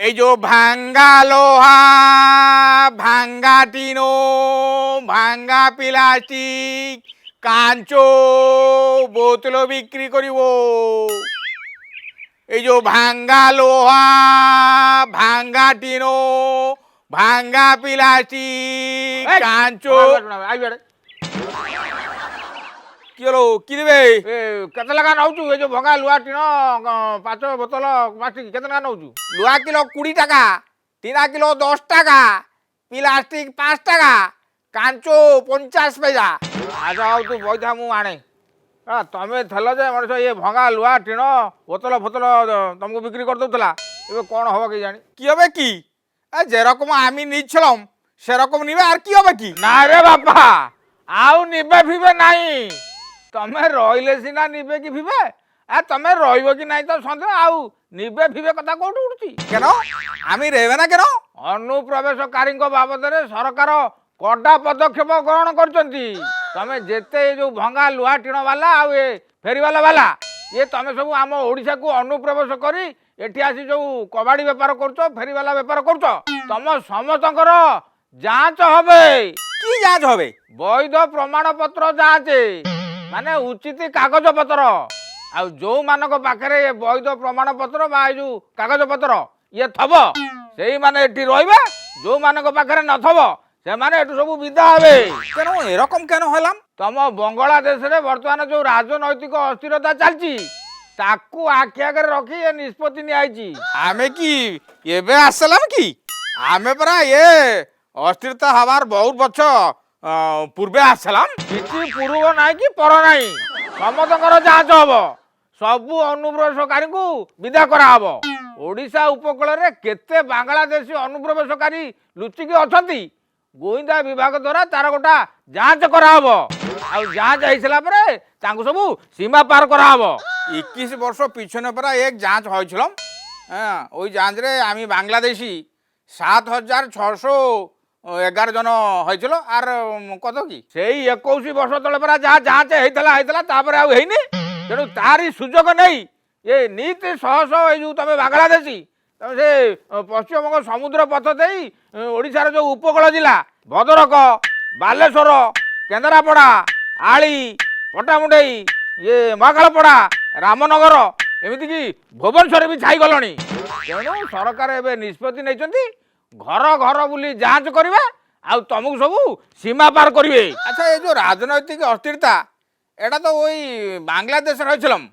এই যে ভাঙ্গা লোহা, ভাঙ্গা টিনো, ভাঙ্গা প্লাস্টিক, কাঁচ বোতল বিক্রি করিব। এই যে ভাঙ্গা লোহা, ভাঙ্গা টিনো, ভাঙ্গা প্লাস্টিক, কাঁচ। কি হলো, কি দেবে? কেতে লেখা নৌছু এই যে ভঙা লুয়া টিণ পাঁচ বোতল প্লাস্টিক কেতে লেখা নৌছু? লোহা কিলো 20 টাকা, টিনা কিলো 10 টাকা, প্লাস্টিক 5 টাকা, কাঁচ 50 পয়সা। আজ ଆଉ ତୁ ପଇସା ମୁଁ ଆଣେ। ତମେ ଥେଲ ଯେ ମଣିଷ ଇଏ ଭଙ୍ଗା ଲୁହା ଟିଣ ବୋତଲ ଫୋତଲ ତମକୁ ବିକ୍ରି କରିଦେଉଥିଲା, ଏବେ କ'ଣ হব কেজানি? কি হবে কি? যেরকম আমি নিচ্ছিলাম সেরকম নিবে, আর কি হবে কি? না রে বাপা, ଆଉ নিবে ফিবে নাই। ତମେ ରହିଲେ ସିନା নিবে কি ফিবে, ତମে ରହିବ কি নাই ତ ସନ୍ଦେହ। ଆଉ নিবে ফিবে কথা কোଉଠୁ উঠୁଛି? কেন আমি রেবে না কেন? ଅନୁପ୍ରବେଶକାରୀଙ୍କ ବାବଦରେ ସରକାର କଡ଼ା ପଦକ୍ଷେପ ଗ୍ରହଣ କରିଛନ୍ତି। ତମେ ଯେତେ ଏ ଯେଉଁ ଭଙ୍ଗା ଲୁହା ଟିଣ ବାଲା ଆଉ ଏ ଫେରିବାଲା ବାଲା, ଇଏ ତମେ ସବୁ ଆମ ଓଡ଼ିଶାକୁ ଅନୁପ୍ରବେଶ କରି ଏଠି ଆସି ଯେଉଁ କବାଡ଼ି ବେପାର କରୁଛ, ଫେରିବାଲା ବେପାର କରୁଛ, ତମ ସମସ୍ତଙ୍କର ଯାଞ୍ଚ হবে। কি যাচ হবে? ବୈଧ ପ୍ରମାଣପତ୍ର ଯାଞ୍ଚ, ମାନେ ଉଚିତ କାଗଜପତ୍ର। ଆଉ ଯେଉଁମାନଙ୍କ ପାଖରେ ଏ ବୈଧ ପ୍ରମାଣପତ୍ର ବା ଏ ଯେଉଁ କାଗଜପତ୍ର ଇଏ ଥବ, ସେଇମାନେ ଏଠି ରହିବେ। ଯେଉଁମାନଙ୍କ ପାଖରେ ନଥବ ସେମାନେ ଏଠୁ ସବୁ ବିଦା ହେବେ। কেন এরকম কেন হলাম? ତମ ବାଂଲାଦେଶରେ ବର୍ତ୍ତମାନ ଯେଉଁ ରାଜନୈତିକ ଅସ୍ଥିରତା ଚାଲିଛି, ତାକୁ ଆଖି ଆଗରେ ରଖି ଏ ନିଷ୍ପତ୍ତି ନିଆଯାଇଛି। আমি কি এবে আসলাম কি? আমি পরা এ অস্থিরতা হবার বহুত বছর পূর্বে আসলাম। କିଛି ପୂର୍ବ ନାହିଁ କି ପର ନାହିଁ, ସମସ୍ତଙ୍କର ଯାଞ୍ଚ ହବ। ସବୁ ଅନୁପ୍ରବେଶକାରୀଙ୍କୁ ବିଦା କରାହବ। ଓଡ଼ିଶା ଉପକୂଳରେ କେତେ ବାଂଲାଦେଶୀ ଅନୁପ୍ରବେଶକାରୀ ଲୁଚିକି ଅଛନ୍ତି, গোয়েন্দা বিভাগ দ্বারা তার গোটা যাঞ্চ করা হব। আর যাঞ্চ হয়েছিল পরে তাଙ୍କୁ সবু সীমা পার করা হব। 21 বর্ষ পিছনে পরা এক যাঞ্চ হয়েছিল। হ্যাঁ, ওই যাঞ্চরে আমি বাংলাদেশি 7611 জন হয়েছিল। আর কত কি সেই 21 বর্ষ তলে পরা যা যাঞ্চ হয়েছিল তারপরে আর হয়নি। তেণু তারই সুযোগ নেই এ নীতি শহ শহ এই যে তুমি বাংলাদেশি তবে সে পশ্চিমবঙ্গ সমুদ্র পথ দেই ওড়িশার যে উপকূল জেলা ভদ্রক, বালেশ্বর, কেন্দ্রাপড়া, আଳି, পটামুଣ୍ଡେଇ, ইয়ে মহাকাଳପଡ଼ା, রামনগর, এমিতিকি ভুবনেশ্বর বি ছাইগলଣି। তেণু সরকার এবে নিষ্পত্তি নেইଛନ୍ତି ঘর ঘর বুলি যাঞ্চ করিবে আর তমুক সবু সীমা পার করিবে। আচ্ছা, এই যে রাজনৈতিক অস্থিরতা, এটা তো ওই বাংলাদেশে হয়েছিলাম।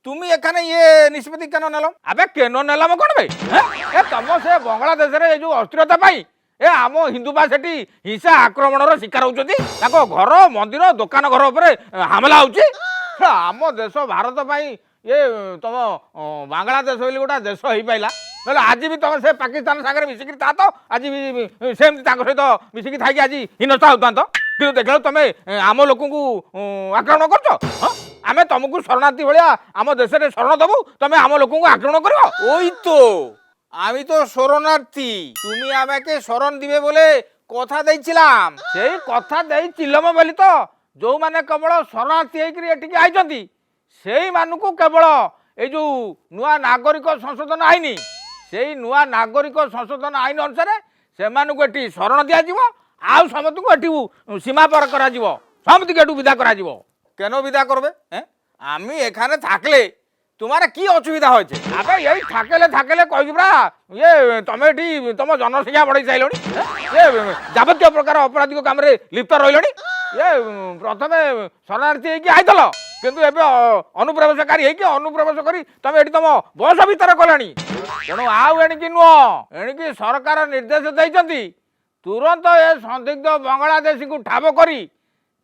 তুমি এখানে ইয়ে নিষ্পত্তি কেন নিলাম? আবে কেন নেলাম কোণ বে? এ তম সে বাংলাদেশের এই যে অস্থিরতা পাই এ আম হিন্দু বা সেটি হিংসা আক্রমণর শিকার হচ্ছেন। তাଙ୍କ ঘর, মন্দির, দোকান ঘর উপরে হামলা হচ্ছে। আম দেশ ভারত পাই ইয়ে তম বাংলাদেশ বলে গোটা দেশ হয়ে পাইলা, নহলে আজ বি তুমি সে পাকিস্তান সাগরে মিশিকি তা তো আজ বি সেমতি তাଙ୍କ সহিত মিশিকি থাকি আজ হীনস্থা হতান্ত। কিন্তু দেখল তুমি আম লোকଙ୍କୁ আক্রমণ করছ। আমি তমকু শরণার্থী ভায়া আম দেশে শরণ দেবু, তুমি আম লোকଙ୍କୁ আক্রমণ করব। ওই তো, আমি তো শরণার্থী, তুমি আমাকে শরণ দিবে বলে কথা দিয়েছিলাম। সেই কথা ଦେଇছিলম ବୋଲି ତ ଯେଉଁମାନେ କେବଳ ଶରଣାର୍ଥୀ ହେଇକରି ଏଠିକି ଆଇଛନ୍ତି ସେଇମାନଙ୍କୁ କେବଳ ଏଇ ଯେଉଁ ନୂଆ ନାଗରିକ ସଂଶୋଧନ ଆଇନ, ସେଇ ନୂଆ ନାଗରିକ ସଂଶୋଧନ ଆଇନ ଅନୁସାରେ ସେମାନଙ୍କୁ ଏଠି ଶରଣ ଦିଆଯିବ। ଆଉ ସମସ୍ତଙ୍କୁ ଏଠି ସୀମା ପାର କରାଯିବ, ସମସ୍ତଙ୍କୁ ଏଠୁ ବିଦା କରାଯିବ। কেন বিদা করবে? হ্যাঁ, আমি এখানে থাকলে তোমার কি অসুবিধা হয়েছে? আবে এই থাকেলে থাকেলে কইকি পুরা ইয়ে তুমি এটি তোম জনসংখ্যা বড়াই চাইলনি, ইয়ে যাবতীয় প্রকার অপরাধিক কামরে লিপ্ত রইলনি। ইয়ে প্রথমে শরণার্থী হয়েকি আইতল, কিন্তু এবে অনুপ্রবেশকারী হয়েকি অনুপ্রবেশ করি তুমি এটি তোম বয়স ভিতরে কলানি। তেণু আউ এণিকি নুহ, এণিকি সরকার নির্দেশ ଦେଇଛନ୍ତି তুরন্ত এ সন্দিগ্ধ বাংলাদেশীকে ঠাব করি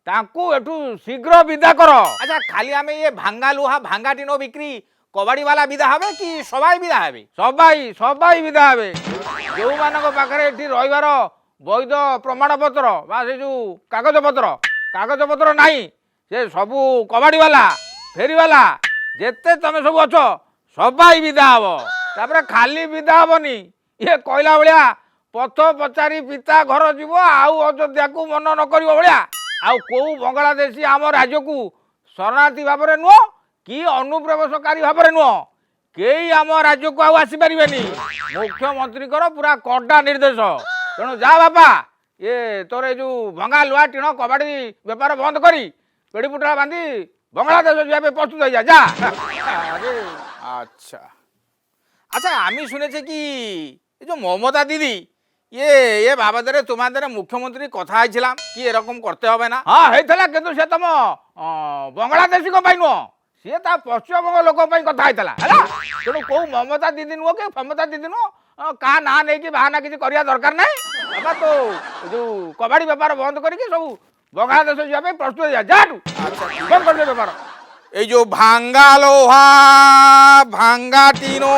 তাଙ୍କୁ এঠু শীঘ্র বিদা কর। আচ্ছা, খালি আমি এ ভাঙ্গা লোহা, ভাঙ্গা টিনো বিক্রি কবাড়িওয়ালা বিদা হবে কি সবাই বিদা হবে? সবাই সবাই বিদা হবে। ଯେଉଁମାନଙ୍କ ପାଖରେ ଏଠି ରହିବାର ବୈଧ ପ୍ରମାଣପତ୍ର ବା ସେ ଯେଉଁ କାଗଜପତ୍ର ନାହିଁ, ସେ ସବୁ କବାଡ଼ିବାଲା, ଫେରିବାଲା ଯେତେ ତମେ ସବୁ ଅଛ ସବାଇ ବିଦା ହବ। ତାପରେ ଖାଲି ବିଦା ହବନି, ଇଏ କହିଲା ଭଳିଆ ପଥ ପଚାରି ପିତା ଘର ଯିବ ଆଉ ଅଯୋଧ୍ୟାକୁ ମନ ନ କରିବ ଭଳିଆ ଆଉ କେଉଁ ବାଂଲାଦେଶୀ ଆମ ରାଜ୍ୟକୁ ଶରଣାର୍ଥୀ ଭାବରେ ନୁହଁ କି ଅନୁପ୍ରବେଶକାରୀ ଭାବରେ ନୁହଁ, କେହି ଆମ ରାଜ୍ୟକୁ ଆଉ ଆସିପାରିବେନି। ମୁଖ୍ୟମନ୍ତ୍ରୀଙ୍କର ପୁରା କଡା ନିର୍ଦ୍ଦେଶ। ତେଣୁ ଯା ବାପା, ଏ ତୋର ଏ ଯୋଉ ଭଙ୍ଗା ଲୁହା ଟିଣ କବାଡ଼ି ବେପାର ବନ୍ଦ କରି ପେଡ଼ି ପୁଟଳା ବାନ୍ଧି ବାଂলাদেশ ଯିବା ପାଇଁ ପ୍ରସ୍ତୁତ ହେଇଯା যা। আরে আচ্ছা আচ্ছা, আমি শুনেছি কি এই যে মমতা দিদি এ বাবাদের তোমাদের মুখ্যমন্ত্রী কথা হয়েছিলাম কি এরকম করতে হবে না। ହଁ ହେଇଥିଲା, କିନ୍ତୁ ସେ ତମ ବାଂଲାଦେଶୀଙ୍କ ପାଇଁ ନୁହଁ, ସିଏ ତା ପଶ୍ଚିମବଙ୍ଗ ଲୋକ ପାଇଁ କଥା ହେଇଥିଲା ହେଲା। ତେଣୁ କୋଉ ମମତା ଦିଦି ନୁହଁ କି ଫମତା ଦିଦି ନୁହଁ, କାହା ନାଁ ନେଇକି ବାହାନା କିଛି କରିବା ଦରକାର ନାହିଁ। ବାବା ତ ଯୋଉ କବାଡ଼ି ବେପାର ବନ୍ଦ କରିକି ସବୁ ବାଂଲାଦେଶ ଯିବା ପାଇଁ ପ୍ରସ୍ତୁତ ହେଇଯା। ଯାଠୁ ବନ୍ଦ କରିଦେ ବେପାର। এই যে ভাঙ্গা লোহা ভাঙ্গা টিনো